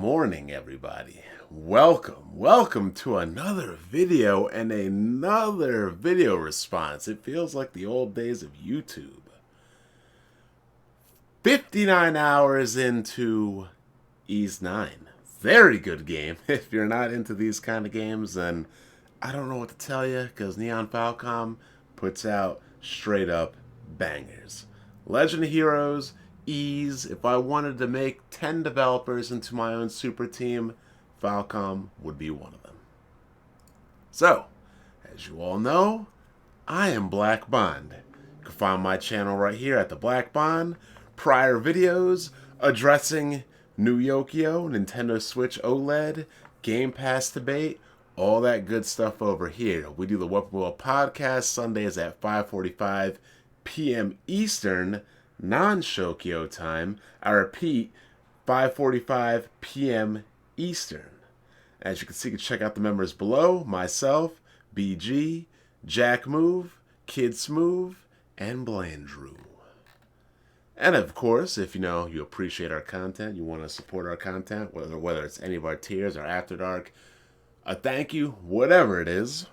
morning, everybody. Welcome to another video and another video response. It feels like the old days of YouTube. 59 hours into Ys 9. Very good game. If you're not into these kind of games, then I don't know what to tell you, because Neon Falcom puts out straight up bangers. Legend of Heroes, Ys. If I wanted to make 10 developers into my own super team, Falcom would be one of them. So, as you all know, I am Black Bond. You can find my channel right here at the Black Bond. Prior videos addressing New Yokio, Nintendo Switch OLED, Game Pass debate, all that good stuff over here. We do the Weapon Wheel podcast Sundays at 5:45 p.m. Eastern, non-Shokyo time. I repeat, 5:45 p.m. Eastern. As you can see, you can check out the members below. Myself, BG, Jack Move, Kid Smooth, and Blandrew. And of course, if you appreciate our content, you want to support our content, whether it's any of our tiers or After Dark, a thank you, whatever it is.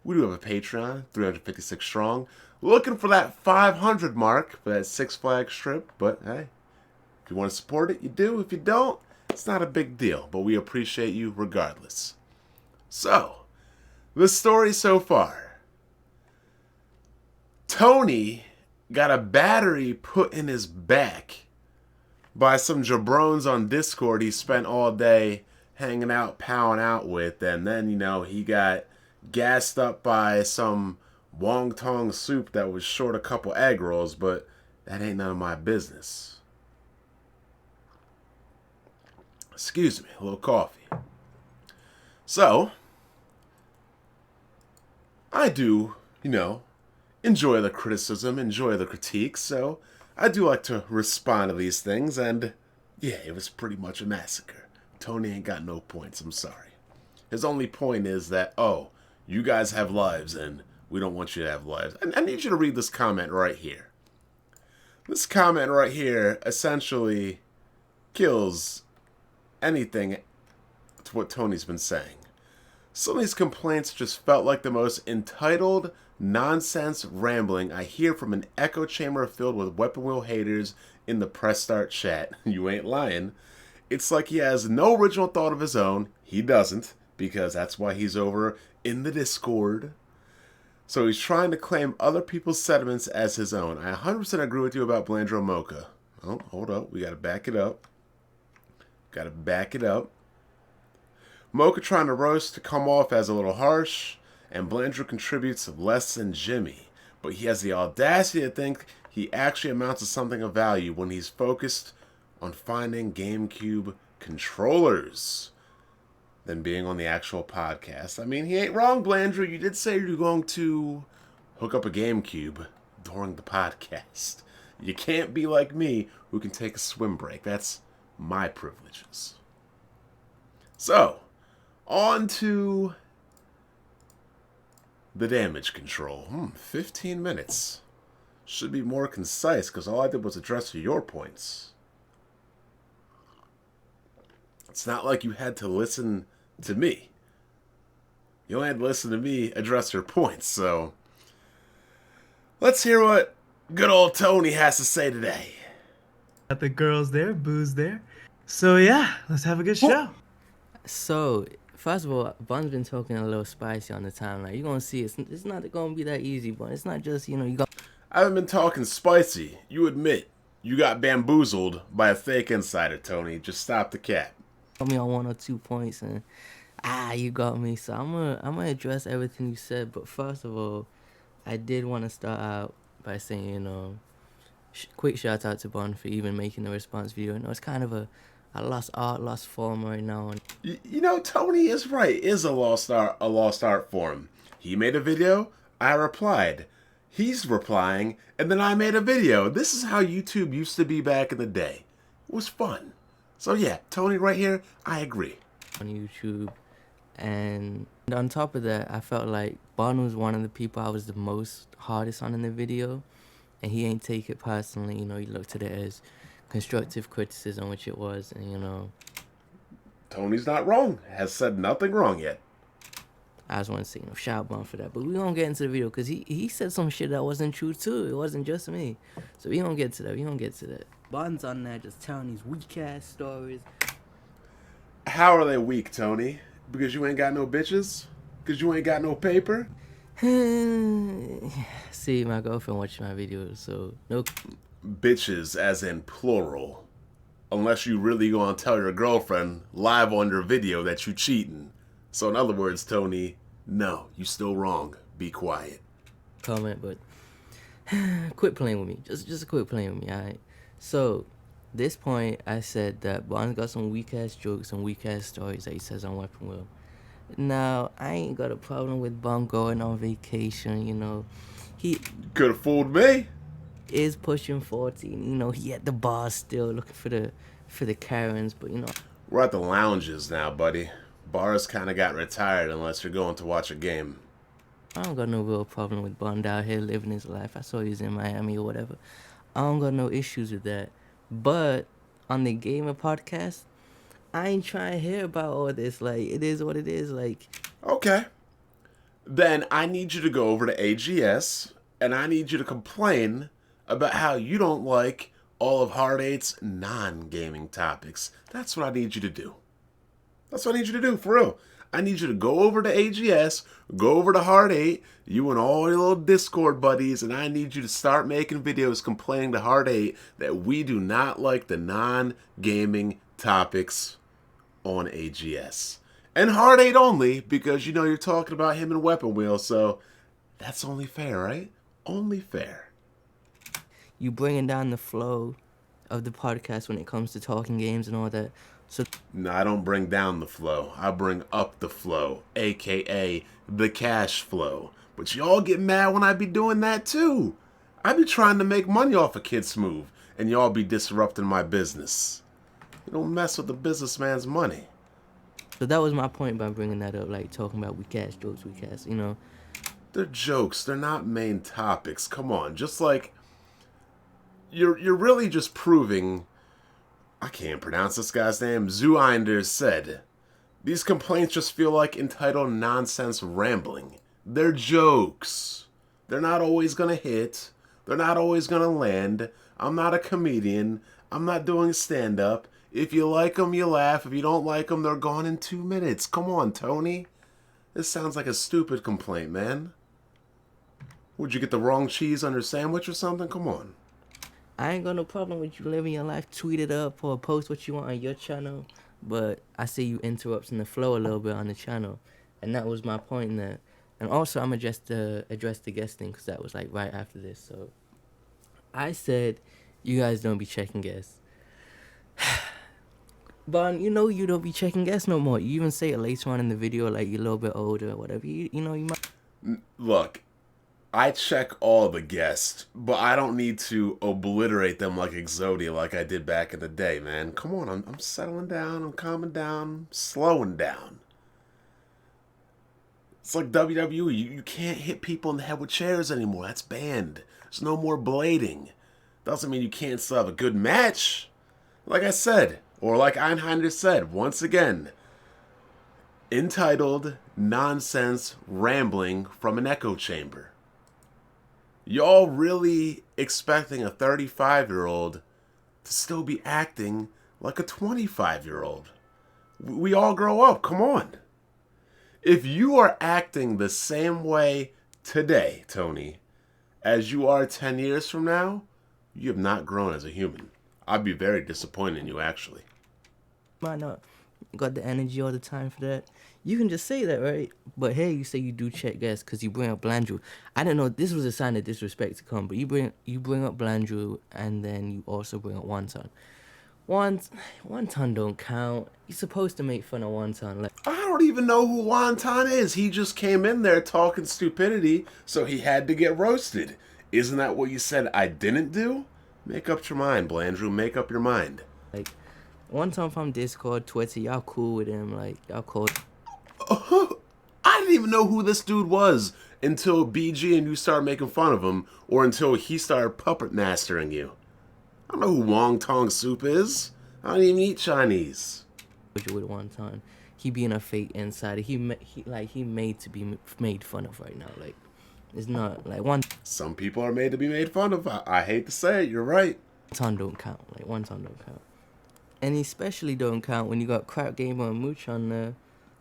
We do have a Patreon, 356 strong. Looking for that 500 mark for that Six Flags trip, but hey, if you want to support it, you do. If you don't, it's not a big deal, but we appreciate you regardless. So, the story so far. Tony got a battery put in his back by some jabrones on Discord he spent all day hanging out, powing out with, and then, he got gassed up by some wonton soup that was short a couple egg rolls, but that ain't none of my business. Excuse me, a little coffee. So, I do, enjoy the criticism, enjoy the critiques, so I do like to respond to these things, and yeah, it was pretty much a massacre. Tony ain't got no points, I'm sorry. His only point is that, oh, you guys have lives, and we don't want you to have lives. I need you to read this comment right here. This comment right here essentially kills anything to what Tony's been saying. Some of these complaints just felt like the most entitled nonsense rambling I hear from an echo chamber filled with Weapon Wheel haters in the Press Start chat. You ain't lying. It's like he has no original thought of his own. He doesn't, because that's why he's over in the Discord. So he's trying to claim other people's sentiments as his own. I 100% agree with you about Blandrew Mocha. Oh, hold up. We gotta back it up. Mocha trying to roast to come off as a little harsh, and Blandrew contributes less than Jimmy. But he has the audacity to think he actually amounts to something of value when he's focused on finding GameCube controllers than being on the actual podcast. I mean, he ain't wrong, Blandrew. You did say you're going to hook up a GameCube during the podcast. You can't be like me, who can take a swim break. That's my privileges. So, on to the damage control. 15 minutes. Should be more concise, because all I did was address your points. It's not like you had to listen to me. You only had to listen to me address your points, so let's hear what good old Tony has to say today. Got the girls there, booze there. So yeah, let's have a good show. So, first of all, Bun's been talking a little spicy on the timeline. You're going to see it's not going to be that easy, Bun. It's not just, you got... I haven't been talking spicy. You admit you got bamboozled by a fake insider, Tony. Just stop the cap. me on 1 or 2 points, and you got me. So I'm gonna address everything you said. But first of all, I did want to start out by saying, quick shout out to Bun for even making the response video. It's kind of a lost art, lost form right now. Tony is right. It is a lost art form. He made a video, I replied. He's replying, and then I made a video. This is how YouTube used to be back in the day. It was fun. So yeah, Tony right here, I agree. On YouTube, and on top of that, I felt like Bun was one of the people I was the most hardest on in the video, and he ain't take it personally. He looked at it as constructive criticism, which it was, and Tony's not wrong. Has said nothing wrong yet. I just want to say, shout out Bun for that. But we gonna get into the video because he said some shit that wasn't true too. It wasn't just me. So we gonna get to that. Bun's on there just telling these weak ass stories. How are they weak, Tony? Because you ain't got no bitches? Because you ain't got no paper? See, my girlfriend watched my videos, so no. Bitches as in plural. Unless you really gonna tell your girlfriend live on your video that you cheating. So in other words, Tony, no, you still wrong. Be quiet. Comment, but quit playing with me. Just quit playing with me, alright? So, this point, I said that Bond's got some weak ass jokes and weak ass stories that he says on Weapon Wheel. Now, I ain't got a problem with Bond going on vacation, He Could have fooled me. is pushing 14, he at the bar still looking for the Karens, but We're at the lounges now, buddy. Bars kind of got retired unless you're going to watch a game. I don't got no real problem with Bond out here living his life. I saw he was in Miami or whatever. I don't got no issues with that. But on the Gamer podcast, I ain't trying to hear about all this. Like, it is what it is. Like, Okay. Then I need you to go over to AGS and I need you to complain about how you don't like all of Hard 8's non-gaming topics. That's what I need you to do. That's what I need you to do, for real. I need you to go over to AGS, go over to Hard 8, you and all your little Discord buddies, and I need you to start making videos complaining to Hard 8 that we do not like the non-gaming topics on AGS. And Hard 8 only, because you're talking about him and Weapon Wheel, so that's only fair, right? Only fair. you bringing down the flow of the podcast when it comes to talking games and all that. So No, I don't bring down the flow. I bring up the flow, a.k.a. the cash flow. But y'all get mad when I be doing that too. I be trying to make money off of Kid Smooth, and y'all be disrupting my business. You don't mess with the businessman's money. that was my point by bringing that up, like talking about weak ass jokes, They're jokes. They're not main topics. Come on, just like you're really just proving. I can't pronounce this guy's name. Zuinder said, "These complaints just feel like entitled nonsense rambling. They're jokes. They're not always gonna hit. They're not always gonna land. I'm not a comedian. I'm not doing stand-up. If you like them, you laugh. If you don't like them, they're gone in 2 minutes. Come on, Tony. This sounds like a stupid complaint, man. Would you get the wrong cheese on your sandwich or something? Come on." I ain't got no problem with you living your life, tweet it up or post what you want on your channel, but I see you interrupting the flow a little bit on the channel, and that was my point in that. And also, I'm address the guest thing because that was like right after this. So I said, you guys don't be checking guests. But you don't be checking guests no more. You even say it later on in the video, like you're a little bit older or whatever. You might. Look, I check all the guests, but I don't need to obliterate them like Exodia like I did back in the day, man. Come on, I'm settling down, I'm calming down, slowing down. It's like WWE, you can't hit people in the head with chairs anymore. That's banned. There's no more blading. Doesn't mean you can't still have a good match. Like I said, or like Einheimer said, once again, entitled Nonsense Rambling from an Echo Chamber. Y'all really expecting a 35-year-old to still be acting like a 25-year-old. We all grow up, come on. If you are acting the same way today, Tony, as you are 10 years from now, you have not grown as a human. I'd be very disappointed in you, actually. Might not got the energy all the time for that. You can just say that, right? But hey, you say you do check guests because you bring up Blandrew. I didn't know this was a sign of disrespect to come, but you bring up Blandrew and then you also bring up Wonton. Wonton don't count. You're supposed to make fun of Wonton. Like, I don't even know who Wonton is. He just came in there talking stupidity, so he had to get roasted. Isn't that what you said I didn't do? Make up your mind, Blandrew. Make up your mind. Wonton from Discord, Twitter, y'all cool with him. Like, y'all cool. I didn't even know who this dude was until BG and you started making fun of him, or until he started puppet mastering you. I don't know who Wong Tong Soup is. I don't even eat Chinese. with one time. He being a fake insider. He made to be made fun of right now. Like, it's not like one Some people are made to be made fun of. I hate to say it, you're right. ton don't count. Like, one ton don't count. And especially don't count when you got Crap Gamer and Mooch on there,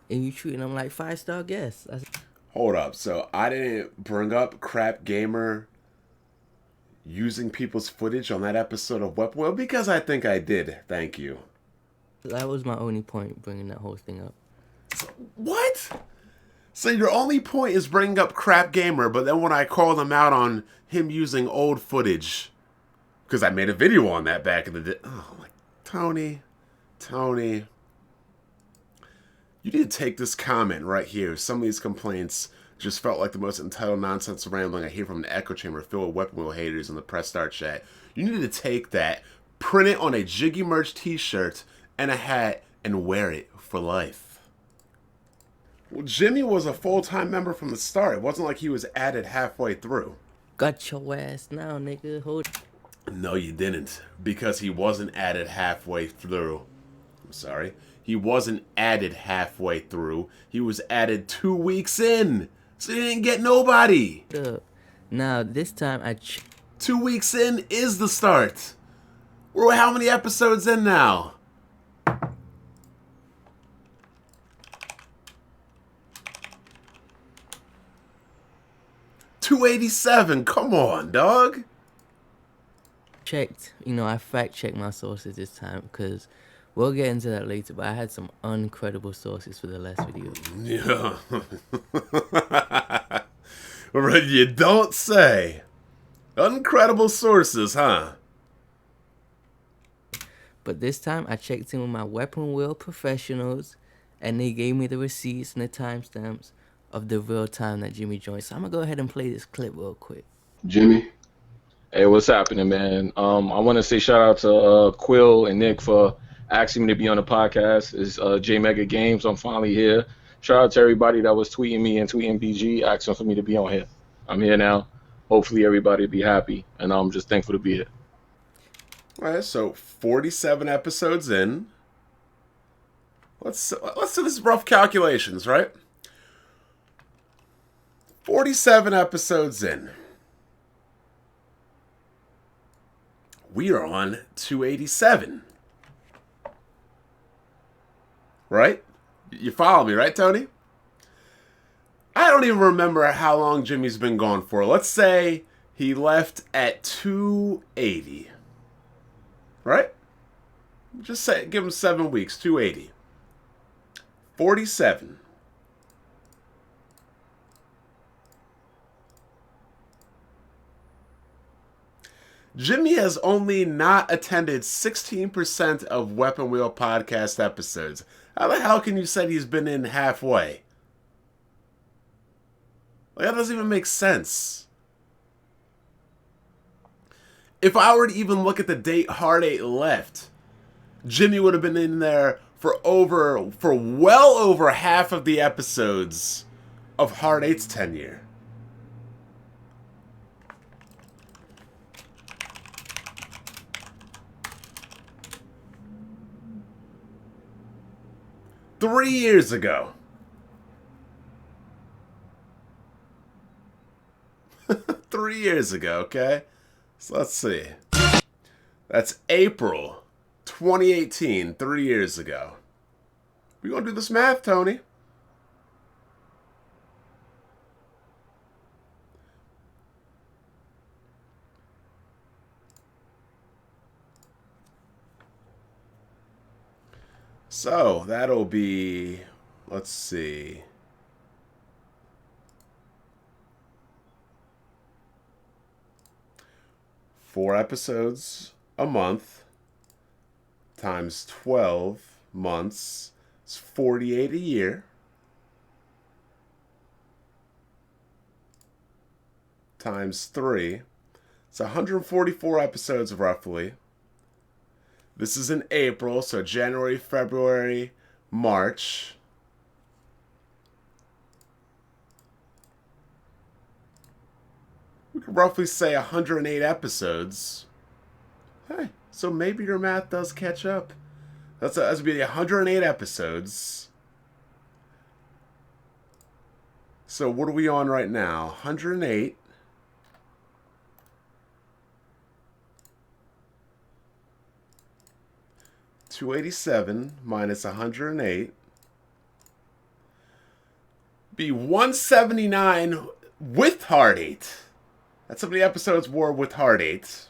and you treating them like 5-star guests. Hold up. So I didn't bring up Crap Gamer using people's footage on that episode of Weapon Wheel because I think I did. Thank you. That was my only point bringing that whole thing up. What? So your only point is bringing up Crap Gamer, but then when I called him out on him using old footage, because I made a video on that back in the day. Oh, my Tony, you need to take this comment right here. Some of these complaints just felt like the most entitled nonsense rambling I hear from an echo chamber filled with Weapon Wheel haters in the Press Start chat. You need to take that, print it on a Jiggy Merch t-shirt and a hat, and wear it for life. Well, Jimmy was a full-time member from the start. It wasn't like he was added halfway through. Got your ass now, nigga. Hold. No, you didn't. Because he wasn't added halfway through. I'm sorry. He wasn't added halfway through. He was added 2 weeks in. So he didn't get nobody. Now, this time 2 weeks in is the start. We're how many episodes in now? $287. Come on, dog. checked, I fact checked my sources this time because we'll get into that later, but I had some uncredible sources for the last video. Yeah. Right, you don't say. Uncredible sources, huh? But this time I checked in with my Weapon Wheel professionals and they gave me the receipts and the timestamps of the real time that Jimmy joined. So I'm going to go ahead and play this clip real quick. Jimmy. Hey, what's happening, man? I want to say shout out to Quill and Nick for asking me to be on the podcast. It's J Mega Games. I'm finally here. Shout out to everybody that was tweeting me and tweeting BG asking for me to be on here. I'm here now. Hopefully everybody will be happy, and I'm just thankful to be here. All right, so 47 episodes in. Let's do this rough calculations, right? 47 episodes in. We are on 287. Right? You follow me, right, Tony? I don't even remember how long Jimmy's been gone for. Let's say he left at 280. Right? Just say, give him 7 weeks, 280. 47. Jimmy has only not attended 16% of Weapon Wheel podcast episodes. How the hell can you say he's been in halfway? Like, that doesn't even make sense. If I were to even look at the date Hard 8 left, Jimmy would have been in there for well over half of the episodes of Hard 8's tenure. Three years ago. 3 years ago, okay? So let's see. That's April 2018, 3 years ago. We gonna do this math, Tony. So that'll be, let's see. Four episodes a month times 12 months. It's 48 a year. Times 3. It's 144 episodes roughly. This is in April, so January, February, March. We could roughly say 108 episodes. Hey, so maybe your math does catch up. That's going to be 108 episodes. So what are we on right now? 108. $287 minus 108 be 179 with Hard 8. That's how many episodes were with Hard 8.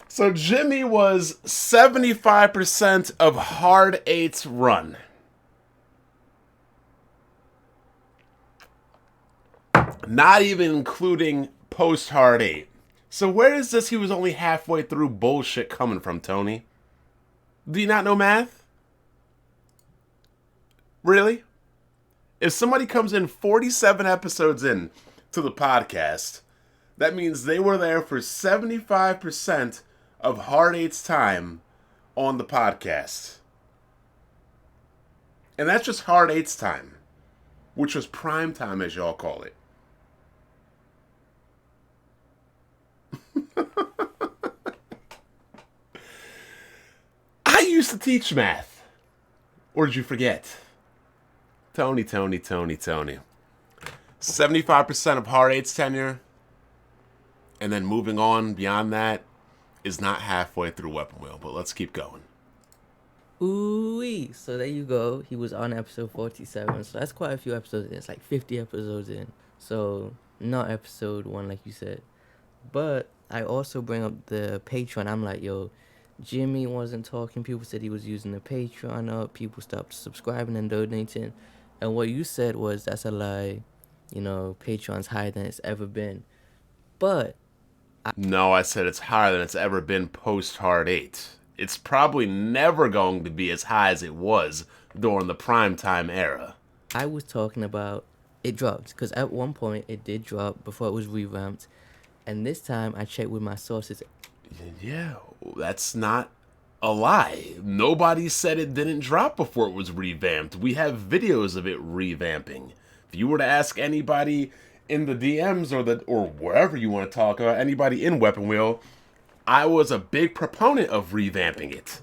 So Jimmy was 75% of Hard 8's run. Not even including post Hard 8. So where is this he was only halfway through bullshit coming from, Tony? Do you not know math? Really? If somebody comes in 47 episodes in to the podcast, that means they were there for 75% of Hard 8's time on the podcast. And that's just Hard 8's time, which was prime time, as y'all call it. I used to teach math. Or did you forget? Tony. 75% of Hard 8's tenure, and then moving on beyond that is not halfway through Weapon Wheel, but let's keep going. Ooh-wee. So there you go. He was on episode 47. So that's quite a few episodes in. It's like 50 episodes in. So not episode 1 like you said. But I also bring up the Patreon. I'm like, yo, Jimmy wasn't talking. People said he was using the Patreon up. People stopped subscribing and donating. And what you said was, that's a lie. You know, Patreon's higher than it's ever been. But no, I said it's higher than it's ever been post Hard 8. It's probably never going to be as high as it was during the primetime era. I was talking about it dropped, because at one point it did drop before it was revamped. And this time I checked with my sources. Yeah, that's not a lie. Nobody said it didn't drop before it was revamped. We have videos of it revamping. If you were to ask anybody in the DMs or wherever you want to talk about, anybody in Weapon Wheel, I was a big proponent of revamping it.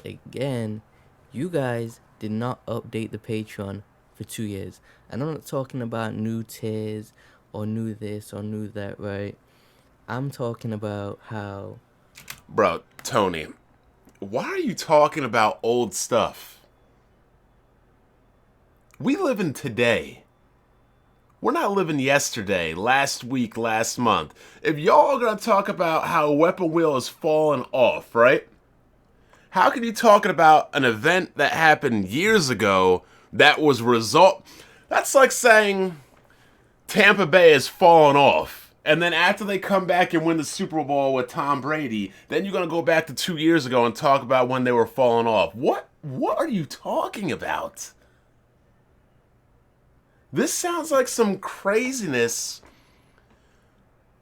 Again, you guys did not update the Patreon for 2 years. And I'm not talking about new tiers or new this or new that, right? I'm talking about how... Bro, Tony, why are you talking about old stuff? We live in today. We're not living yesterday, last week, last month. If y'all are going to talk about how Weapon Wheel has fallen off, right? How can you talking about an event that happened years ago that was result... That's like saying Tampa Bay has fallen off. And then after they come back and win the Super Bowl with Tom Brady, then you're going to go back to 2 years ago and talk about when they were falling off. What are you talking about? This sounds like some craziness.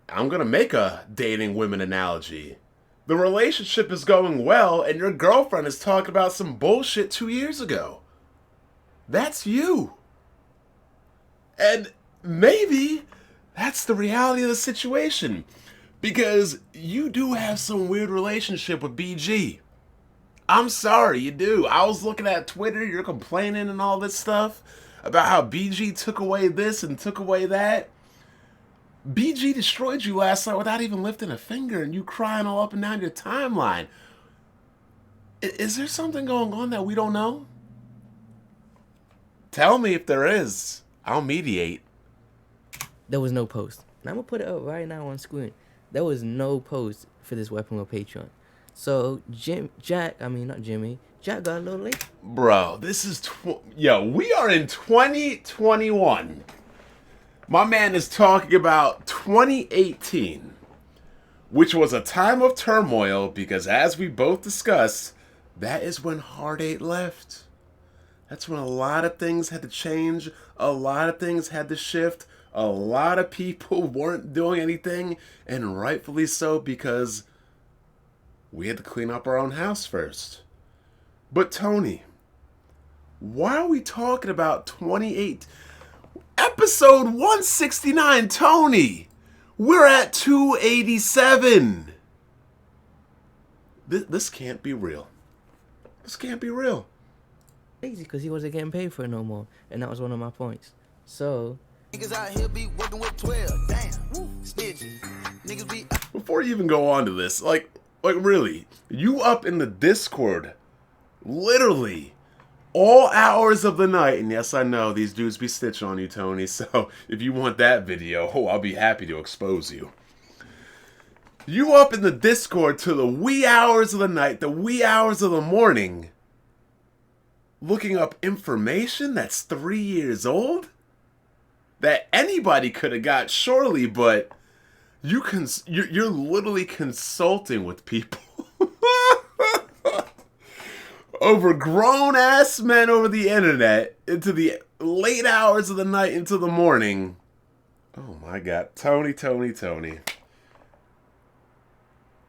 I'm going to make a dating women analogy. The relationship is going well, and your girlfriend is talking about some bullshit 2 years ago. That's you. And maybe that's the reality of the situation. Because you do have some weird relationship with BG. I'm sorry, you do. I was looking at Twitter, you're complaining and all this stuff about how BG took away this and took away that. BG destroyed you last night without even lifting a finger, and you crying all up and down your timeline. Is there something going on that we don't know? Tell me if there is. I'll mediate. There was no post. And I'm going to put it up right now on screen. There was no post for this Weapon Wheel Patreon. So, Jack got a little late. Bro, this is... we are in 2021. My man is talking about 2018, which was a time of turmoil because, as we both discussed, that is when Hard 8 left. That's when a lot of things had to change, a lot of things had to shift, a lot of people weren't doing anything, and rightfully so, because we had to clean up our own house first. But Tony, why are we talking about 28? Episode 169, Tony! We're at 287! This can't be real. This can't be real. Crazy, because he wasn't getting paid for it no more. And that was one of my points. So, Niggas out here be working with 12. Damn. Snitching. Niggas be Before you even go on to this, like really, you up in the Discord, literally, all hours of the night, and yes, I know these dudes be stitching on you, Tony, so if you want that video, I'll be happy to expose you. You up in the Discord till the wee hours of the night, the wee hours of the morning, looking up information that's 3 years old? That anybody could have got, surely, but you're literally consulting with people. Over grown-ass men over the internet into the late hours of the night into the morning. Oh my god. Tony.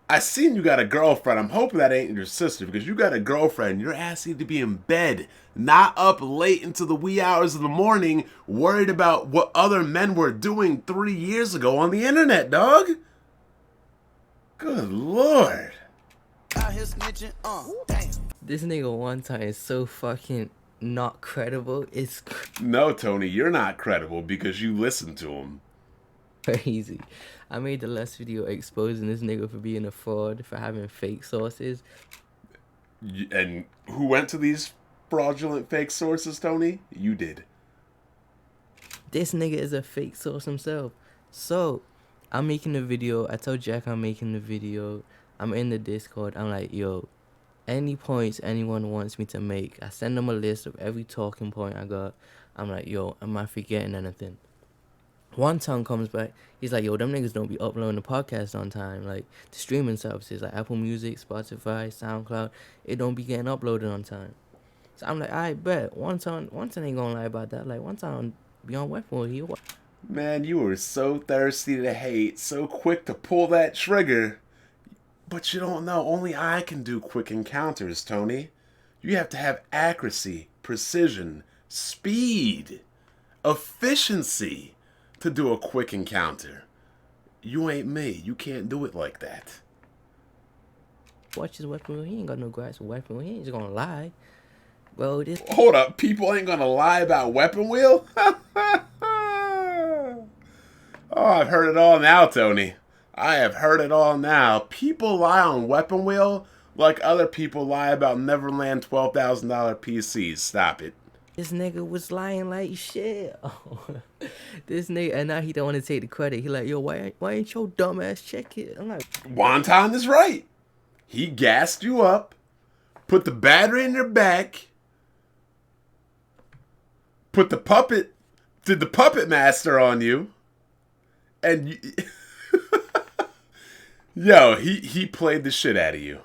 I seen you got a girlfriend. I'm hoping that ain't your sister, because you got a girlfriend. Your ass need to be in bed, not up late into the wee hours of the morning, worried about what other men were doing 3 years ago on the internet, dog. Good lord. out here snitching. Damn. this nigga one time is so fucking not credible. It's No, Tony, you're not credible because you listened to him. crazy. I made the last video exposing this nigga for being a fraud, for having fake sources. And who went to these fraudulent fake sources, Tony? You did. This nigga is a fake source himself. So, I'm making the video. I told Jack I'm making the video. I'm in the Discord. I'm like, yo, any points anyone wants me to make, I send them a list of every talking point I got. I'm like, yo, am I forgetting anything? One time comes back, he's like, yo, them niggas don't be uploading the podcast on time. Like, the streaming services, like Apple Music, Spotify, SoundCloud, it don't be getting uploaded on time. So I'm like, I bet. One time ain't gonna lie about that. Like, one time, Beyond Weapon, he Man, you were so thirsty to hate, so quick to pull that trigger. But you don't know, only I can do quick encounters, Tony. You have to have accuracy, precision, speed, efficiency to do a quick encounter. You ain't me. You can't do it like that. watch his weapon wheel. He ain't got no grasp of weapon wheel. He ain't just gonna lie. Bro, this Hold up, people ain't gonna lie about Weapon Wheel? Oh, I've heard it all now, Tony. I have heard it all now. People lie on Weapon Wheel like other people lie about Neverland $12,000 PCs. Stop it. nigga was lying like shit. This nigga, and now he don't want to take the credit. He like, yo, why ain't your dumb ass check it? I'm like, Wonton is right. He gassed you up, put the battery in your back, did the puppet master on you, and you, yo, he played the shit out of you.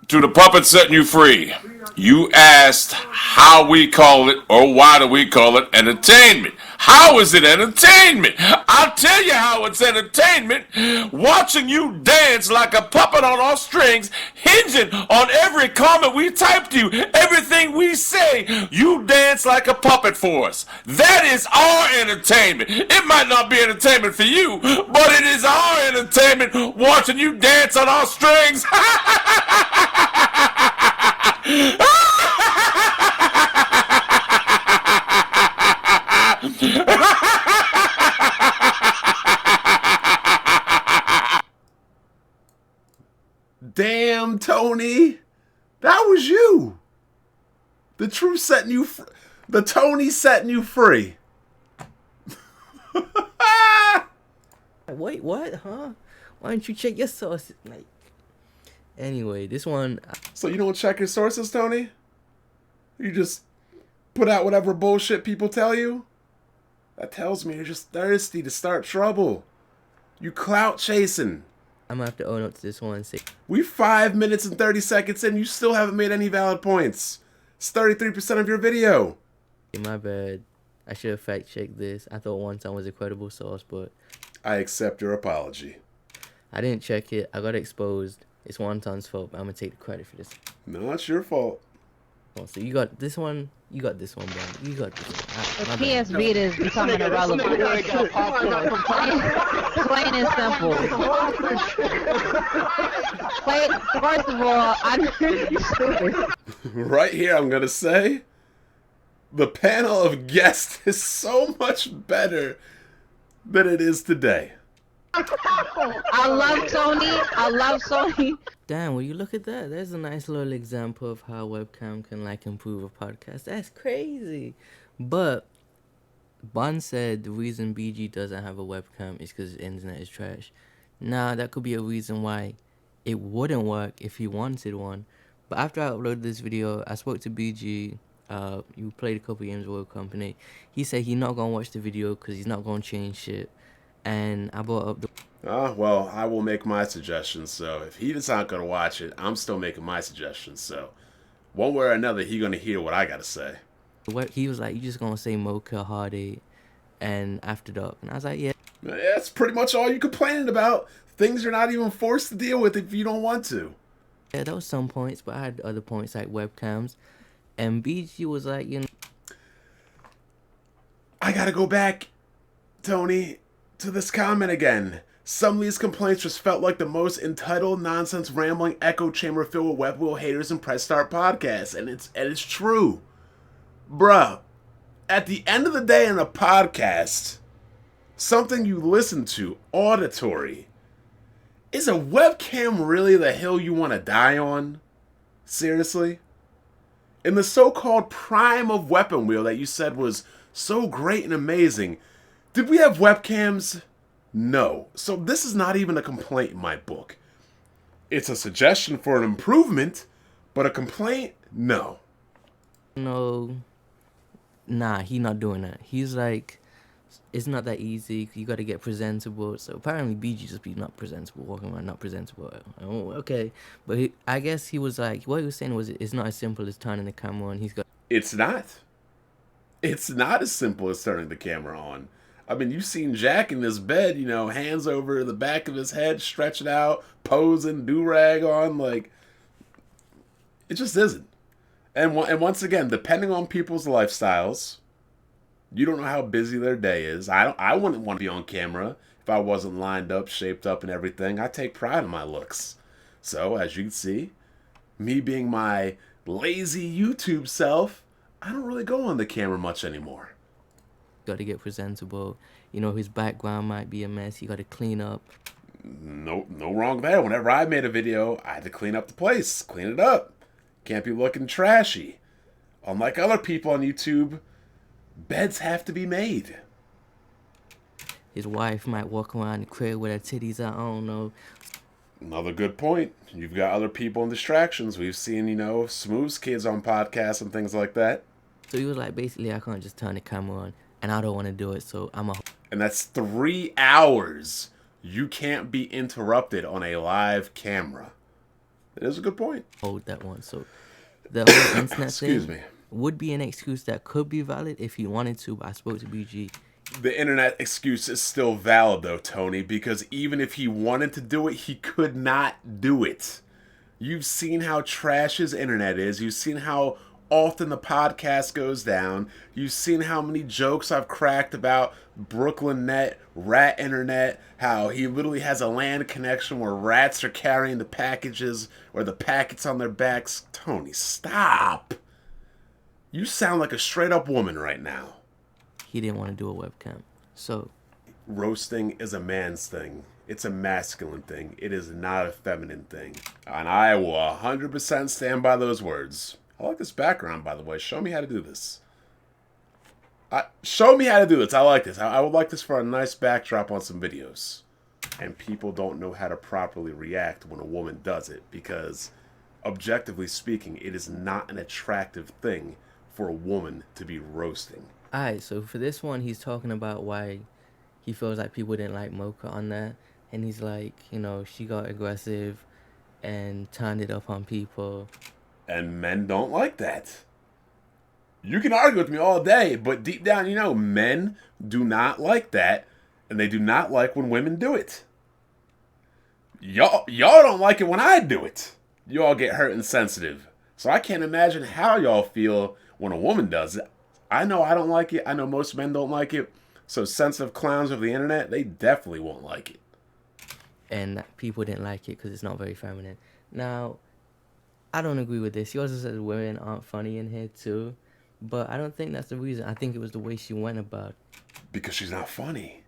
To the puppet setting you free. You asked how we call it, or why do we call it entertainment? How is it entertainment? I'll tell you how it's entertainment. Watching you dance like a puppet on our strings, hinging on every comment we type to you, everything we say, you dance like a puppet for us. That is our entertainment. It might not be entertainment for you, but it is our entertainment watching you dance on our strings. Damn, Tony. That was you. The truth setting you the Tony setting you free. wait, what? Huh? Why don't you check your sources? Like, anyway, this one, So you don't check your sources, Tony? You just put out whatever bullshit people tell you? That tells me you're just thirsty to start trouble. You clout chasing. I'm gonna have to own up to this one and say, We 5 minutes and 30 seconds in, you still haven't made any valid points. It's 33% of your video. my bad. I should have fact checked this. I thought one time was a credible source, but I accept your apology. I didn't check it. I got exposed. It's Wonton's fault, but I'm gonna take the credit for this. No, it's your fault. Oh, so you got this one. You got this one, Brandon. You got this one. The My bad. PS Vita is becoming irrelevant. Plain and simple. First of all, I'm stupid. Right here, I'm going to say the panel of guests is so much better than it is today. I love Tony. Damn, will you look at that? There's a nice little example of how webcam can like improve a podcast. That's crazy. But Bun said the reason BG doesn't have a webcam is because his internet is trash. Now that could be a reason why it wouldn't work if he wanted one. But after I uploaded this video, I spoke to BG. You played a couple games with World Company. He said he's not gonna watch the video because he's not gonna change shit. And I brought up the Well, I will make my suggestions. So if he's not going to watch it, I'm still making my suggestions. So one way or another, he's going to hear what I got to say. what he was like. You just gonna say Mocha, Hardy, and After Dark, and I was like, yeah. That's pretty much all you're complaining about. Things you're not even forced to deal with if you don't want to. Yeah, there was some points, but I had other points like webcams. And BG was like, you know, I got to go back, Tony, to this comment again. Some of these complaints just felt like the most entitled, nonsense, rambling echo chamber filled with web wheel haters and press start podcasts, and it's true, bruh. At the end of the day, in a podcast, something you listen to, auditory, is a webcam really the hill you want to die on? Seriously? In the so-called prime of Weapon Wheel that you said was so great and amazing, did we have webcams? No. So this is not even a complaint in my book. It's a suggestion for an improvement, but a complaint? No. Nah, he not doing that. He's like, it's not that easy. You got to get presentable. So apparently BG just be not presentable, walking around not presentable. Oh, okay. But I guess he was like, what he was saying was it's not as simple as turning the camera on. He's got. It's not. It's not as simple as turning the camera on. I mean, you've seen Jack in this bed, hands over the back of his head, stretching out, posing, do-rag on, like, it just isn't. And once again, depending on people's lifestyles, you don't know how busy their day is. I wouldn't want to be on camera if I wasn't lined up, shaped up, and everything. I take pride in my looks. So, as you can see, me being my lazy YouTube self, I don't really go on the camera much anymore. Got to get presentable. His background might be a mess. You got to clean up. No wrong there. Whenever I made a video, I had to clean up the place, clean it up. Can't be looking trashy. Unlike other people on YouTube, beds have to be made. His wife might walk around the crib with her titties out. I don't know. Another good point. You've got other people and distractions. We've seen, Smooth's kids on podcasts and things like that. So he was like, basically, I can't just turn the camera on, and I don't want to do it, so I'm a. And that's 3 hours. You can't be interrupted on a live camera. It is a good point. Hold that one. So the whole internet Excuse thing me. would be an excuse that could be valid if he wanted to, but I spoke to BG. The internet excuse is still valid, though, Tony, because even if he wanted to do it, he could not do it. You've seen how trash his internet is. You've seen how often the podcast goes down. You've seen how many jokes I've cracked about Brooklyn Net, rat internet, how he literally has a LAN connection where rats are carrying the packages or the packets on their backs. Tony, stop. You sound like a straight up woman right now. He didn't want to do a webcam. So Roasting is a man's thing. It's a masculine thing. It is not a feminine thing. And I will 100% stand by those words. I like this background, by the way. Show me how to do this. Show me how to do this. I like this. I would like this for a nice backdrop on some videos. And people don't know how to properly react when a woman does it. Because, objectively speaking, it is not an attractive thing for a woman to be roasting. alright, so for this one, he's talking about why he feels like people didn't like Mocha on that, and he's like, she got aggressive and turned it up on people. And men don't like that. You can argue with me all day, but deep down, men do not like that, and they do not like when women do it. y'all don't like it when I do it. Y'all get hurt and sensitive. So I can't imagine how y'all feel when a woman does it. I know I don't like it. I know most men don't like it. So sensitive clowns of the internet, they definitely won't like it. And people didn't like it because it's not very feminine. Now, I don't agree with this. She also says women aren't funny in here too, but I don't think that's the reason. I think it was the way she went about Because she's not funny.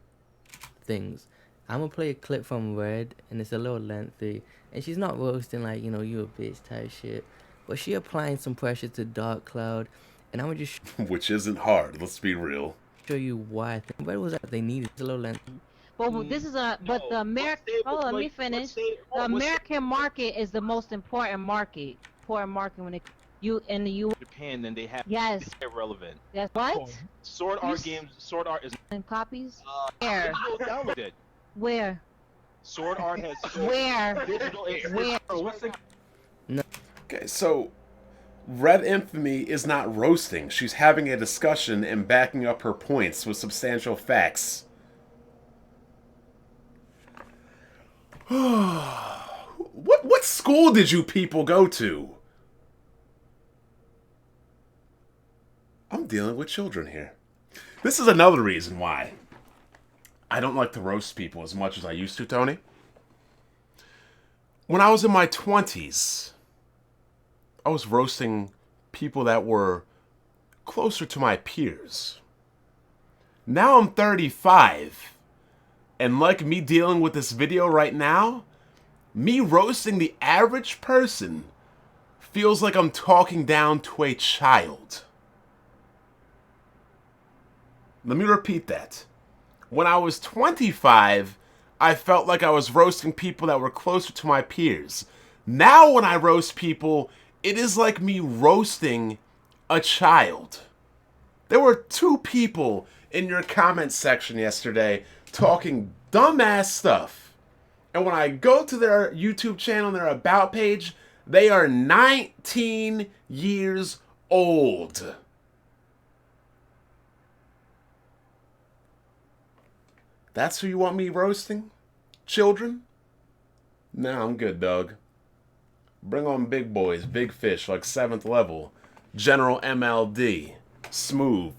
things. I'm gonna play a clip from Red, and it's a little lengthy, and she's not roasting like, you a bitch type shit, but she applying some pressure to Dark Cloud, and I'm gonna just Which isn't hard, let's be real. show you why I think Red was that they needed. It's a little lengthy. But this is but the American. Oh, let me finish. The American market is the most important market. Important market when in the U. Japan, then they have Yes. it's irrelevant. Yes. What? Sword You Art s- games. Sword Art is And copies? Where? digital downloaded. Where? Sword Art has Where? digital. Where? What's the Okay, so Red Infamy is not roasting. She's having a discussion and backing up her points with substantial facts. What school did you people go to? I'm dealing with children here. This is another reason why I don't like to roast people as much as I used to, Tony. When I was in my 20s, I was roasting people that were closer to my peers. Now I'm 35, and like me dealing with this video right now, me roasting the average person feels like I'm talking down to a child. Let me repeat that. When I was 25, I felt like I was roasting people that were closer to my peers. Now when I roast people, it is like me roasting a child. There were 2 people in your comment section yesterday talking dumbass stuff. And when I go to their YouTube channel and their About page, they are 19 years old. That's who you want me roasting? Children? Nah, I'm good, dog. Bring on big boys, big fish, like 7th level. General MLD. Smooth.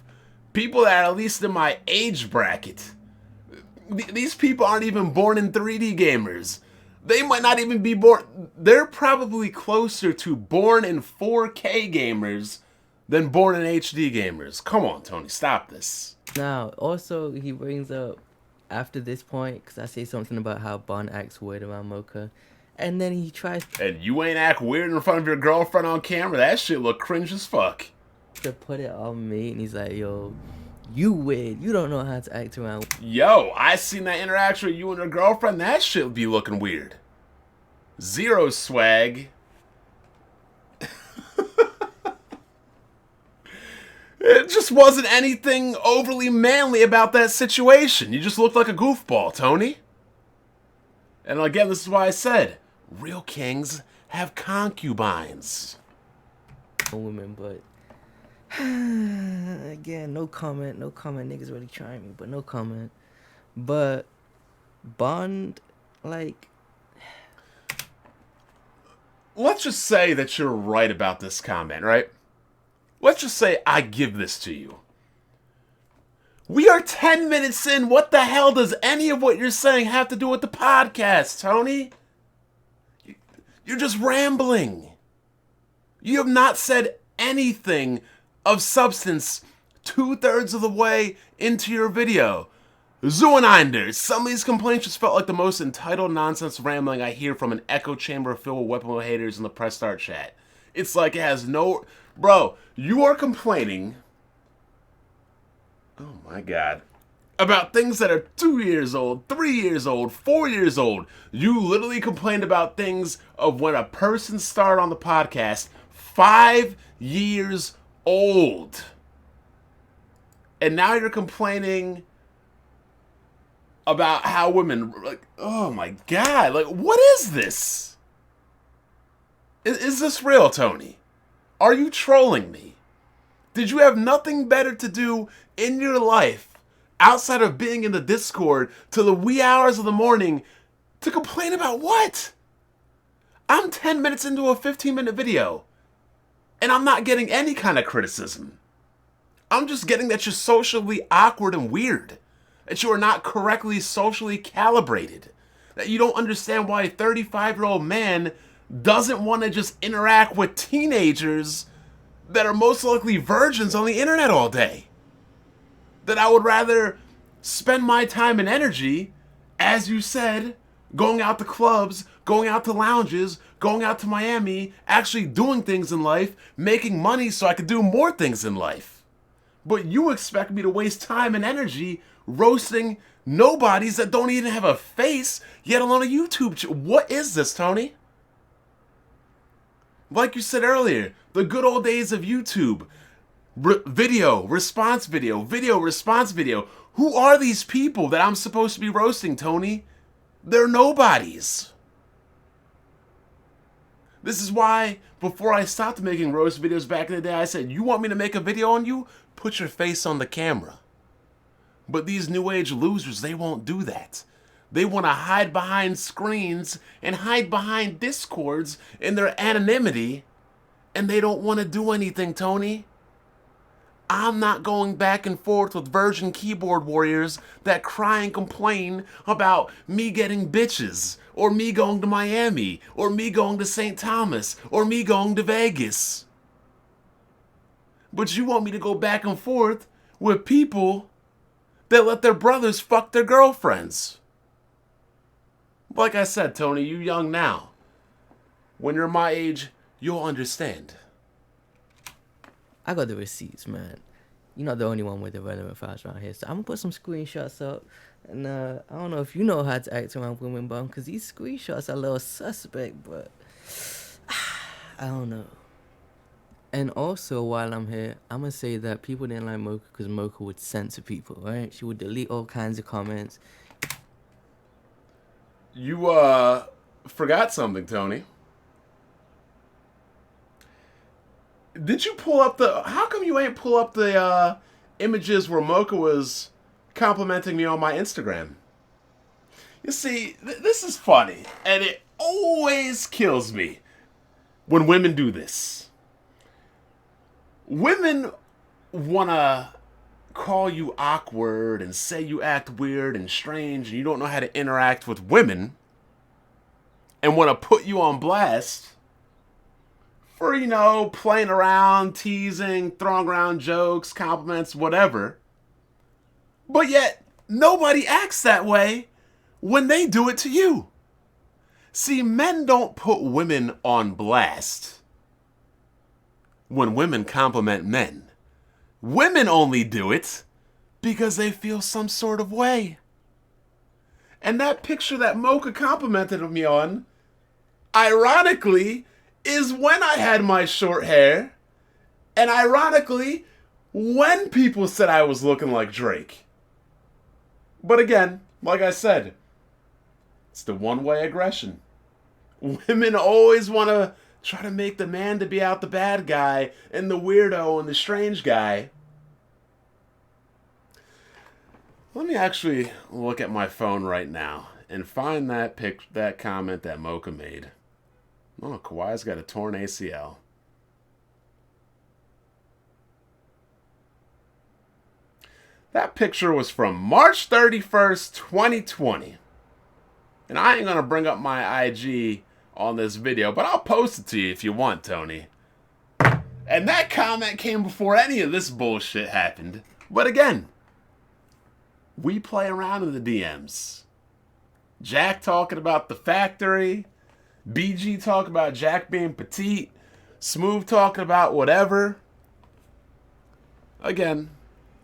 People that are at least in my age bracket. These people aren't even born in 3D gamers. They might not even be born... They're probably closer to born in 4K gamers than born in HD gamers. Come on, Tony, stop this. Now, also, he brings up, after this point, because I say something about how Bond acts weird around Mocha, and then he tries And you ain't act weird in front of your girlfriend on camera. That shit look cringe as fuck. to put it on me, and he's like, yo, you weird. You don't know how to act around. Yo, I seen that interaction with you and your girlfriend. That shit would be looking weird. Zero swag. It just wasn't anything overly manly about that situation. You just looked like a goofball, Tony. And again, this is why I said, real kings have concubines. Women, but again, no comment. Niggas really trying me, but no comment. But Bond, like, Let's just say that you're right about this comment, right? Let's just say I give this to you. We are 10 minutes in. What the hell does any of what you're saying have to do with the podcast, Tony? You're just rambling. You have not said anything of substance 2/3 of the way into your video. Zooaninder, some of these complaints just felt like the most entitled nonsense rambling I hear from an echo chamber filled with weapon haters in the press start chat. It's like it has no... Bro, you are complaining... Oh my god. About things that are 2 years old, 3 years old, 4 years old. You literally complained about things of when a person started on the podcast 5 years old. And now you're complaining about how women, like, oh my god, like, what is this? Is this real, Tony? Are you trolling me? Did you have nothing better to do in your life outside of being in the Discord till the wee hours of the morning To complain about what? I'm 10 minutes into a 15-minute video, and I'm not getting any kind of criticism. I'm just getting that you're socially awkward and weird, that you are not correctly socially calibrated, that you don't understand why a 35-year-old man doesn't want to just interact with teenagers that are most likely virgins on the internet all day. That I would rather spend my time and energy, as you said, going out to clubs, going out to lounges, going out to Miami, actually doing things in life, making money so I could do more things in life. But you expect me to waste time and energy roasting nobodies that don't even have a face, yet alone a YouTube channel. What is this, Tony? Like you said earlier, the good old days of YouTube. Video, response video, video, response video. Who are these people that I'm supposed to be roasting, Tony? They're nobodies. This is why, before I stopped making roast videos back in the day, I said, you want me to make a video on you? Put your face on the camera. But these new age losers, they won't do that. They want to hide behind screens and hide behind discords in their anonymity, and they don't want to do anything, Tony. I'm not going back and forth with virgin keyboard warriors that cry and complain about me getting bitches, or me going to Miami, or me going to St. Thomas, or me going to Vegas. But you want me to go back and forth with people that let their brothers fuck their girlfriends. Like I said, Tony, you young now. When you're my age, you'll understand. I got the receipts, man. You're not the only one with the relevant files around here. So I'm gonna put some screenshots up. And I don't know if you know how to act around women, bum, because these screenshots are a little suspect, but I don't know. And also, while I'm here, I'm gonna say that people didn't like Mocha because Mocha would censor people, right? She would delete all kinds of comments. You, forgot something, Tony. Did you pull up how come you ain't pull up the, images where Mocha was complimenting me on my Instagram? You see, this is funny, and it always kills me when women do this. Women wanna call you awkward and say you act weird and strange and you don't know how to interact with women, and want to put you on blast for, you know, playing around, teasing, throwing around jokes, compliments, whatever. But yet, nobody acts that way when they do it to you. See, men don't put women on blast when women compliment men. Women only do it because they feel some sort of way. And that picture that Mocha complimented me on, ironically, is when I had my short hair. And ironically, when people said I was looking like Drake. But again, like I said, it's the one-way aggression. Women always want to try to make the man to be out the bad guy and the weirdo and the strange guy. Let me actually look at my phone right now and find that comment that Mocha made. Oh, Kawhi's got a torn ACL. That picture was from March 31st, 2020. And I ain't going to bring up my IG on this video, but I'll post it to you if you want, Tony. And that comment came before any of this bullshit happened. But again, we play around in the DMs. Jack talking about the factory. BG talking about Jack being petite. Smooth talking about whatever. Again,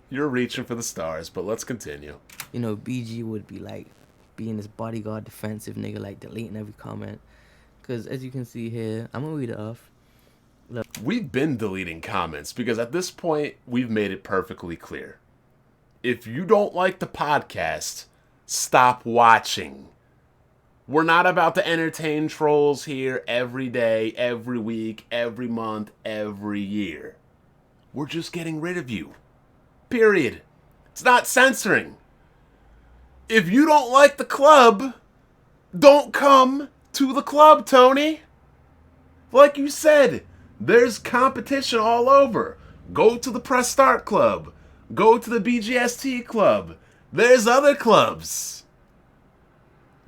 you're reaching for the stars, but let's continue. You know, BG would be like being this bodyguard defensive nigga, like deleting every comment. Because as you can see here, I'm going to read it off. Look. We've been deleting comments because at this point, we've made it perfectly clear. If you don't like the podcast, stop watching. We're not about to entertain trolls here every day, every week, every month, every year. We're just getting rid of you. Period. It's not censoring. If you don't like the club, don't come to the club, Tony. Like you said, there's competition all over. Go to the Press Start Club. Go to the BGST Club. There's other clubs.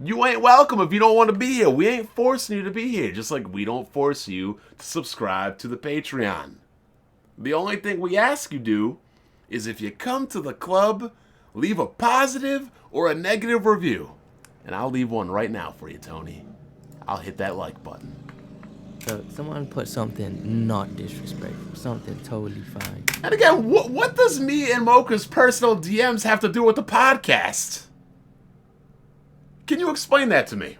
You ain't welcome if you don't want to be here. We ain't forcing you to be here, just like we don't force you to subscribe to the Patreon. The only thing we ask you do is if you come to the club, leave a positive or a negative review. And I'll leave one right now for you, Tony. I'll hit that like button. So someone put something not disrespectful, something totally fine. And again, what does me and Mocha's personal DMs have to do with the podcast? Can you explain that to me?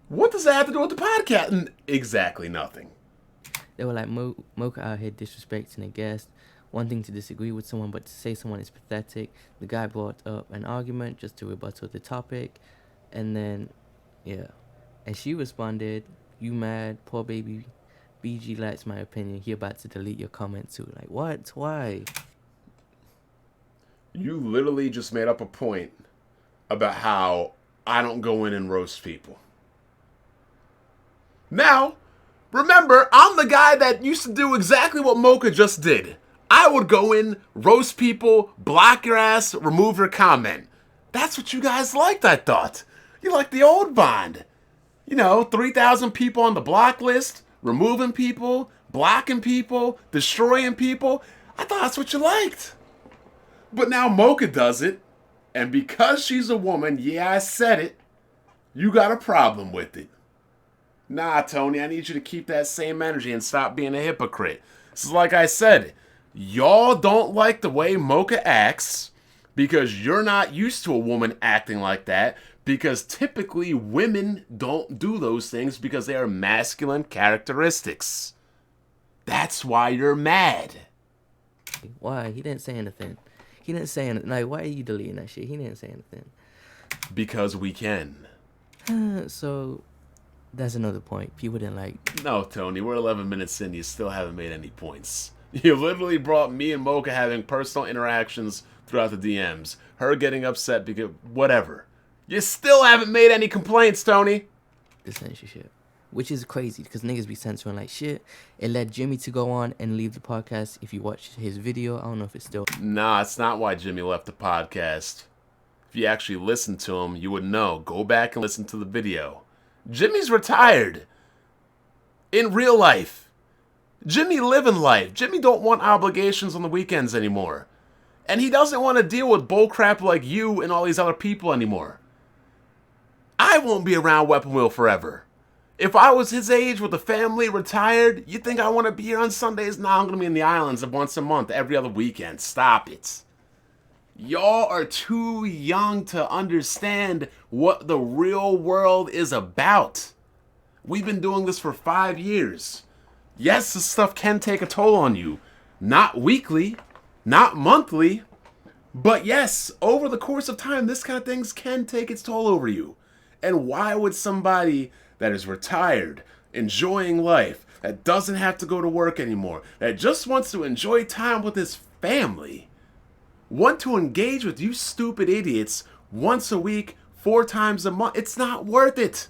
What does that have to do with the podcast? Exactly nothing. They were like, Mocha out here disrespecting a guest, wanting to disagree with someone, but to say someone is pathetic. The guy brought up an argument just to rebuttal the topic, and then, yeah. And she responded, "You mad? Poor baby. BG likes my opinion. He about to delete your comment too." Like, what? Why? You literally just made up a point about how I don't go in and roast people. Now, remember, I'm the guy that used to do exactly what Mocha just did. I would go in, roast people, block your ass, remove your comment. That's what you guys liked, I thought. You liked the old Bond. 3,000 people on the block list, removing people, blocking people, destroying people. I thought that's what you liked. But now Mocha does it, and because she's a woman, yeah, I said it, you got a problem with it. Nah, Tony, I need you to keep that same energy and stop being a hypocrite. This is like I said, y'all don't like the way Mocha acts because you're not used to a woman acting like that, because typically women don't do those things because they are masculine characteristics. That's why you're mad. Why? He didn't say anything. He didn't say anything. Like, why are you deleting that shit? He didn't say anything. Because we can. So, that's another point. People didn't like. No, Tony, we're 11 minutes in. You still haven't made any points. You literally brought me and Mocha having personal interactions throughout the DMs. Her getting upset because whatever. You still haven't made any complaints, Tony. The censorship. Which is crazy because niggas be censoring like shit. It led Jimmy to go on and leave the podcast. If you watch his video, I don't know if it's still. Nah, it's not why Jimmy left the podcast. If you actually listened to him, you would know. Go back and listen to the video. Jimmy's retired. In real life. Jimmy living life. Jimmy don't want obligations on the weekends anymore. And he doesn't want to deal with bullcrap like you and all these other people anymore. I won't be around Weapon Wheel forever. If I was his age with a family, retired, you think I want to be here on Sundays? Nah, I'm going to be in the islands once a month, every other weekend. Stop it. Y'all are too young to understand what the real world is about. We've been doing this for 5 years. Yes, this stuff can take a toll on you. Not weekly, not monthly, but yes, over the course of time, this kind of things can take its toll over you. And why would somebody that is retired, enjoying life, that doesn't have to go to work anymore, that just wants to enjoy time with his family, want to engage with you stupid idiots once a week, 4 times a month? It's not worth it.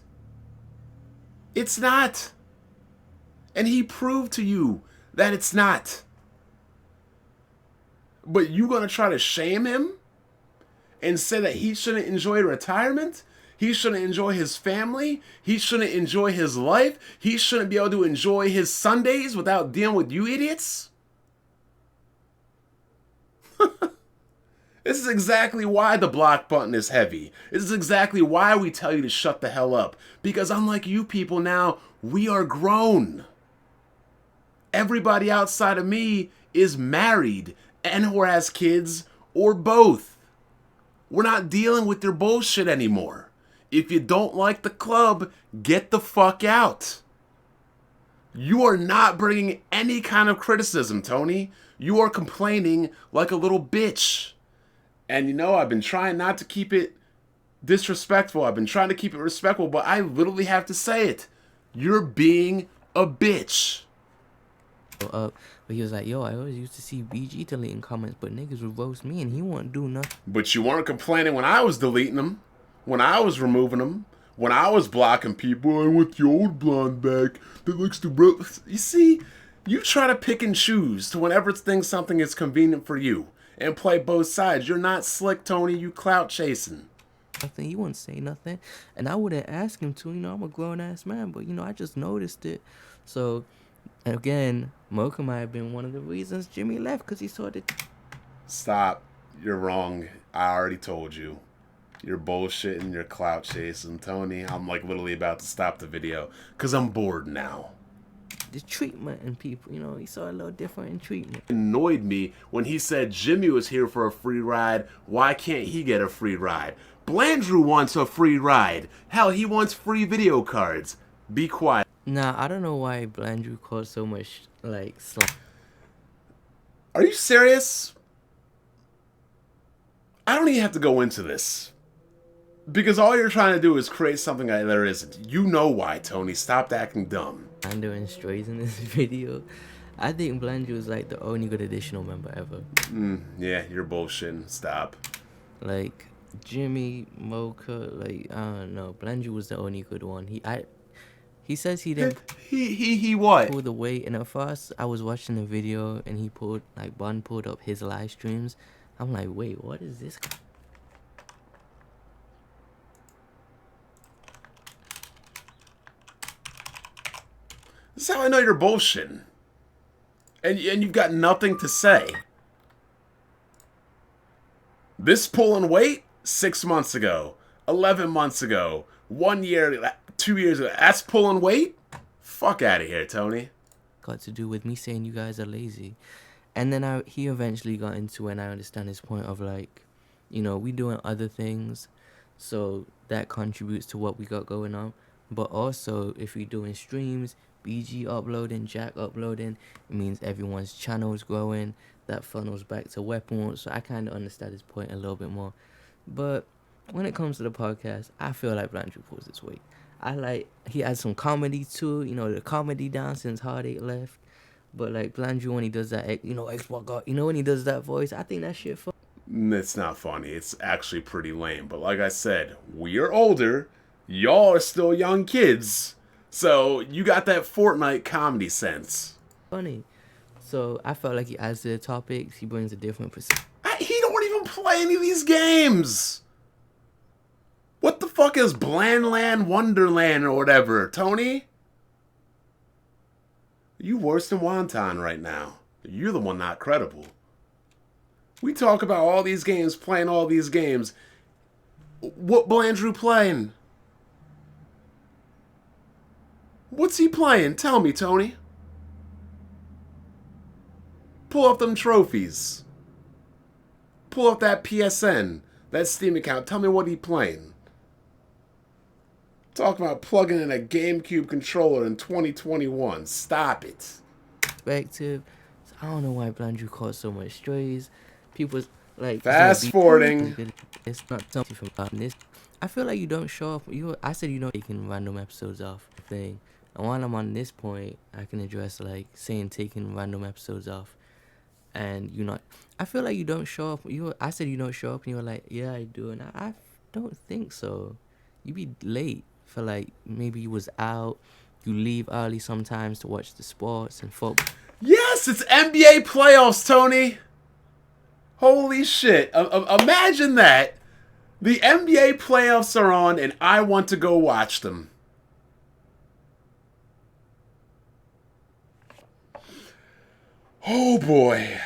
It's not. And he proved to you that it's not. But you gonna try to shame him and say that he shouldn't enjoy retirement? He shouldn't enjoy his family? He shouldn't enjoy his life? He shouldn't be able to enjoy his Sundays without dealing with you idiots? This is exactly why the block button is heavy. This is exactly why we tell you to shut the hell up. Because unlike you people now, we are grown. Everybody outside of me is married and or has kids or both. We're not dealing with your bullshit anymore. If you don't like the club, get the fuck out. You are not bringing any kind of criticism, Tony. You are complaining like a little bitch. And I've been trying not to keep it disrespectful. I've been trying to keep it respectful, but I literally have to say it. You're being a bitch. But he was like, yo, I always used to see BG deleting comments, but niggas would roast me and he won't do nothing. But you weren't complaining when I was deleting them. when I was removing them, when I was blocking people. I want the old blonde back that likes to bro. You see, you try to pick and choose to whenever think something is convenient for you and play both sides. You're not slick, Tony. You clout chasing. Nothing. He wouldn't say nothing, and I wouldn't ask him to. I'm a grown ass man, but I just noticed it. So, again, Mocha might have been one of the reasons Jimmy left because he saw the. Stop. You're wrong. I already told you. You're bullshitting. You're clout chasing, Tony. I'm like literally about to stop the video because I'm bored now. The treatment and people, he saw a little different in treatment. It annoyed me when he said Jimmy was here for a free ride. Why can't he get a free ride? Blandrew wants a free ride. Hell, he wants free video cards. Be quiet. Nah, I don't know why Blandrew caused so much slack. Are you serious? I don't even have to go into this. Because all you're trying to do is create something that there isn't. You know why, Tony. Stop acting dumb. Blandrew and Strays in this video. I think Blandrew is the only good additional member ever. Yeah, you're bullshitting. Stop. Jimmy, Mocha, I don't know. Blandrew was the only good one. He says he didn't He what? pull the weight, and at first I was watching the video and he pulled Bun pulled up his live streams. I'm like, wait, what is this? This is how I know you're bullshitting. And you've got nothing to say. This pulling weight, 6 months ago, 11 months ago, 1 year, 2 years ago, that's pulling weight? Fuck out of here, Tony. Got to do with me saying you guys are lazy. And then he eventually got into it, and I understand his point of we doing other things, so that contributes to what we got going on. But also, if we doing streams, BG uploading, Jack uploading, it means everyone's channel's growing. That funnels back to Weapon Wars, so I kind of understand his point a little bit more. But when it comes to the podcast, I feel like Blandrew pulls his weight. He has some comedy too, the comedy down since Heartache left. But Blandrew, when he does that, Xbox God, when he does that voice, I think that shit fun. It's not funny. It's actually pretty lame. But like I said, we are older. Y'all are still young kids. So you got that Fortnite comedy sense. Funny. So I felt like he adds to the topics. He brings a different perspective. He don't even play any of these games. What the fuck is Blandland Wonderland or whatever, Tony? You worse than Wonton right now. You're the one not credible. We talk about all these games, playing all these games. What Blandrew playing? What's he playing? Tell me, Tony. Pull up them trophies. Pull up that PSN, that Steam account. Tell me what he playing. Talk about plugging in a GameCube controller in 2021. Stop it. So I don't know why Blandrew caught so much strays. People's fast forwarding. It's not something from this. I feel like you don't show up. I said taking random episodes off the thing. And while I'm on this point, I can address saying taking random episodes off. And I feel like you don't show up. I said you don't show up, and you're like, yeah, I do. And I don't think so. You be late for maybe you was out. You leave early sometimes to watch the sports and football. Yes, it's NBA playoffs, Tony. Holy shit. Imagine that. The NBA playoffs are on and I want to go watch them. Oh boy.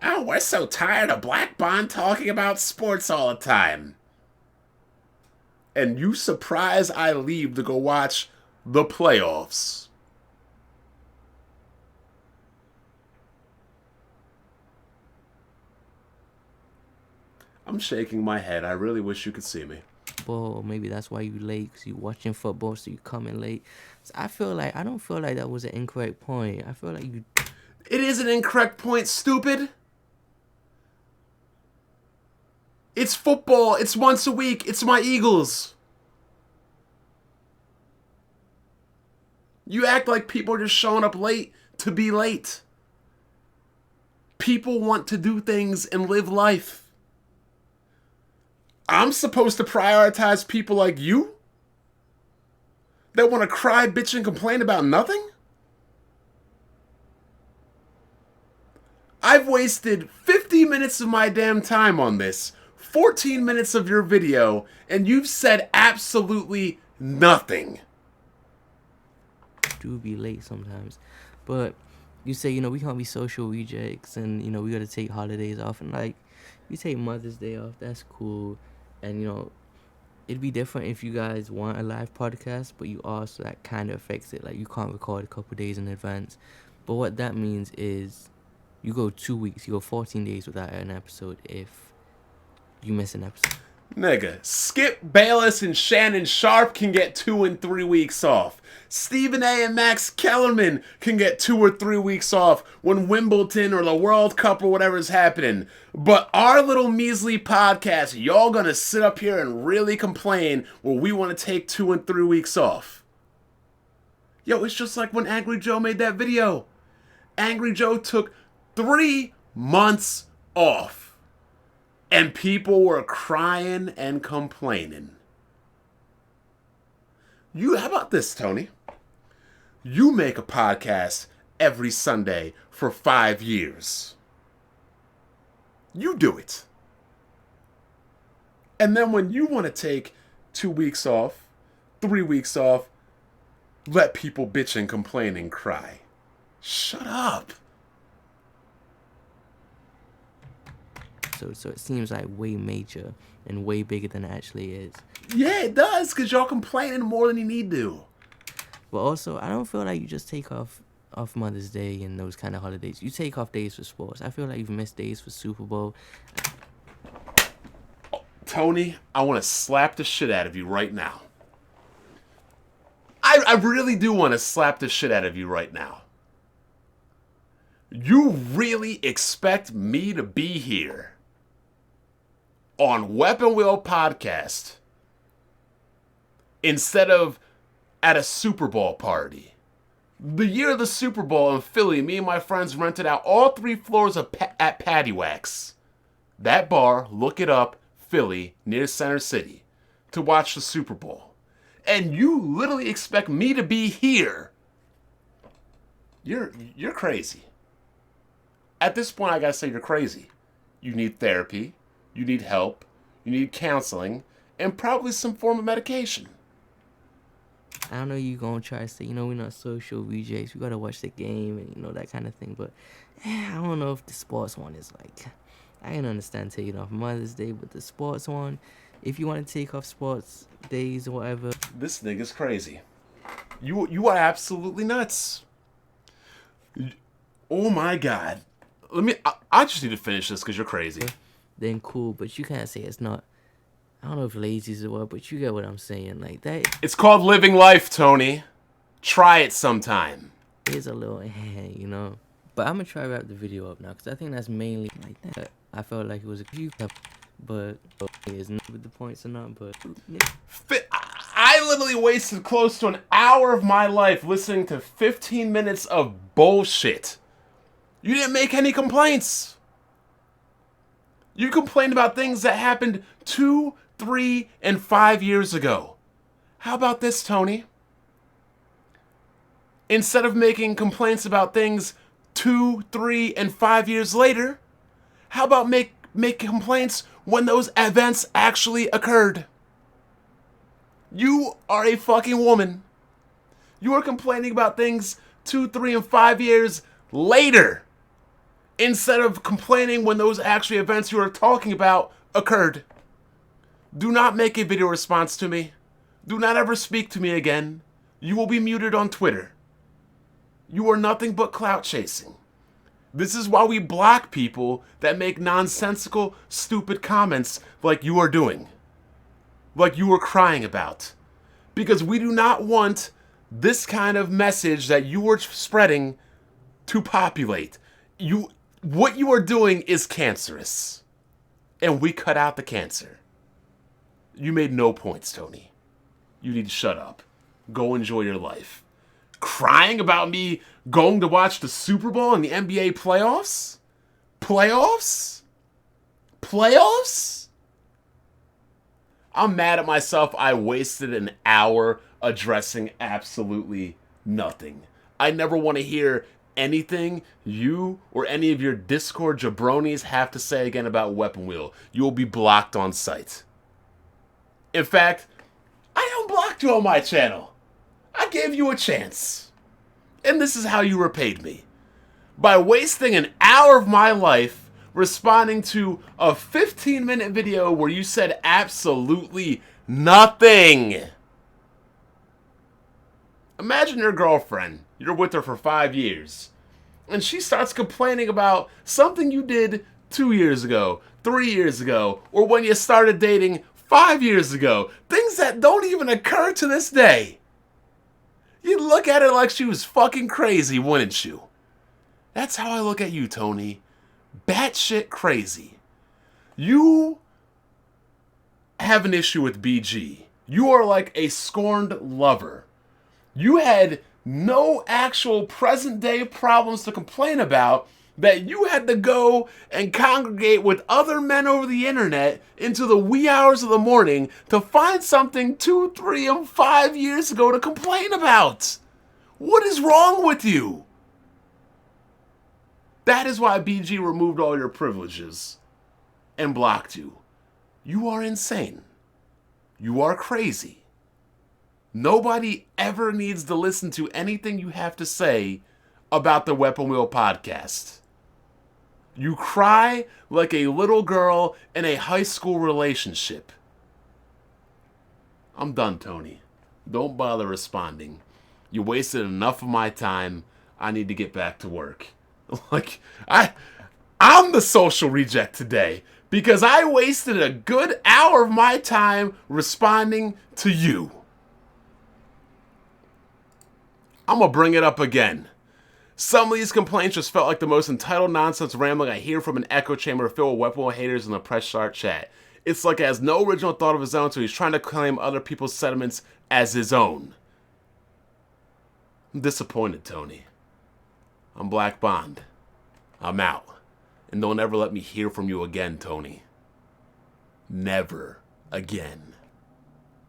Oh, we're so tired of Black Bond talking about sports all the time. And you surprise I leave to go watch the playoffs. I'm shaking my head. I really wish you could see me. Or maybe that's why you late, because you watching football, so you coming late. So I don't feel like that was an incorrect point. I feel like you... It is an incorrect point, stupid. It's football. It's once a week. It's my Eagles. You act like people are just showing up late to be late. People want to do things and live life. I'm supposed to prioritize people like you that want to cry, bitch, and complain about nothing? I've wasted 50 minutes of my damn time on this, 14 minutes of your video, and you've said absolutely nothing. Do be late sometimes, but you say, we can't be social rejects, and we gotta take holidays off, and like we take Mother's Day off. That's cool, and it'd be different if you guys want a live podcast, but you also that kind of affects it. Like you can't record a couple days in advance, but what that means is you go 2 weeks, you go 14 days without an episode if you miss an episode. Nigga, Skip Bayless and Shannon Sharp can get 2 and 3 weeks off. Stephen A. and Max Kellerman can get 2 or 3 weeks off when Wimbledon or the World Cup or whatever's happening. But our little measly podcast, y'all gonna sit up here and really complain when we want to take 2 and 3 weeks off. Yo, it's just like when Angry Joe made that video. Angry Joe took 3 months off. And people were crying and complaining. How about this, Tony? You make a podcast every Sunday for 5 years. You do it. And then when you want to take 2 weeks off, 3 weeks off, let people bitch and complain and cry. Shut up. So it seems like way major and way bigger than it actually is. Yeah, it does, because y'all complaining more than you need to. But also, I don't feel like you just take off Mother's Day and those kind of holidays. You take off days for sports. I feel like you've missed days for Super Bowl. Tony, I want to slap the shit out of you right now. I really do want to slap the shit out of you right now. You really expect me to be here on Weapon Wheel Podcast instead of at a Super Bowl party? The year of the Super Bowl in Philly, me and my friends rented out all 3 floors at Patty Wax. That bar, look it up, Philly, near Center City, to watch the Super Bowl. And you literally expect me to be here. You're crazy. At this point, I gotta say you're crazy. You need therapy, you need help, you need counseling, and probably some form of medication. I don't know you gonna try to say, we're not social rejects. We gotta watch the game and that kind of thing. But I don't know if the sports one is like. I can understand taking off Mother's Day, but the sports one, if you want to take off sports days or whatever. This nigga's crazy. You are absolutely nuts. Oh my god. I just need to finish this because you're crazy. Then cool, but you can't say it's not. I don't know if lazy is the word, but you get what I'm saying. Like that. It's called living life, Tony. Try it sometime. Is a little, But I'm gonna try to wrap the video up now because I think that's mainly like that. I felt like it was a few, but it's not with the points or not. But I literally wasted close to an hour of my life listening to 15 minutes of bullshit. You didn't make any complaints. You complained about things that happened 2, 3, and 5 years ago. How about this, Tony? Instead of making complaints about things 2, 3, and 5 years later, how about make complaints when those events actually occurred? You are a fucking woman. You are complaining about things 2, 3, and 5 years later, instead of complaining when those actual events you are talking about occurred. Do not make a video response to me. Do not ever speak to me again. You will be muted on Twitter. You are nothing but clout chasing. This is why we block people that make nonsensical, stupid comments like you are doing. Like you were crying about. Because we do not want this kind of message that you are spreading to populate. What you are doing is cancerous. And we cut out the cancer. You made no points, Tony. You need to shut up. Go enjoy your life. Crying about me going to watch the Super Bowl and the NBA playoffs? Playoffs? I'm mad at myself. I wasted an hour addressing absolutely nothing. I never want to hear anything you or any of your Discord jabronis have to say again about Weapon Wheel. You will be blocked on sight. In fact, I unblocked you on my channel. I gave you a chance. And this is how you repaid me. By wasting an hour of my life responding to a 15-minute video where you said absolutely nothing. Imagine your girlfriend. You're with her for 5 years. And she starts complaining about something you did 2 years ago, 3 years ago, or when you started dating 5 years ago. Things that don't even occur to this day. You'd look at her like she was fucking crazy, wouldn't you? That's how I look at you, Tony. Batshit crazy. You have an issue with BG. You are like a scorned lover. You had no actual present day problems to complain about that you had to go and congregate with other men over the internet into the wee hours of the morning to find something 2, 3, and 5 years ago to complain about. What is wrong with you? That is why BG removed all your privileges and blocked you. You are insane. You are crazy. Nobody ever needs to listen to anything you have to say about the Weapon Wheel podcast. You cry like a little girl in a high school relationship. I'm done, Tony. Don't bother responding. You wasted enough of my time. I need to get back to work. Like, I'm the social reject today because I wasted a good hour of my time responding to you. I'm gonna bring it up again. Some of these complaints just felt like the most entitled nonsense rambling I hear from an echo chamber filled with Weapon Wheel haters in the press start chat. It's like he has no original thought of his own, so he's trying to claim other people's sentiments as his own. I'm disappointed, Tony. I'm Black Bond. I'm out. And don't ever let me hear from you again, Tony. Never again.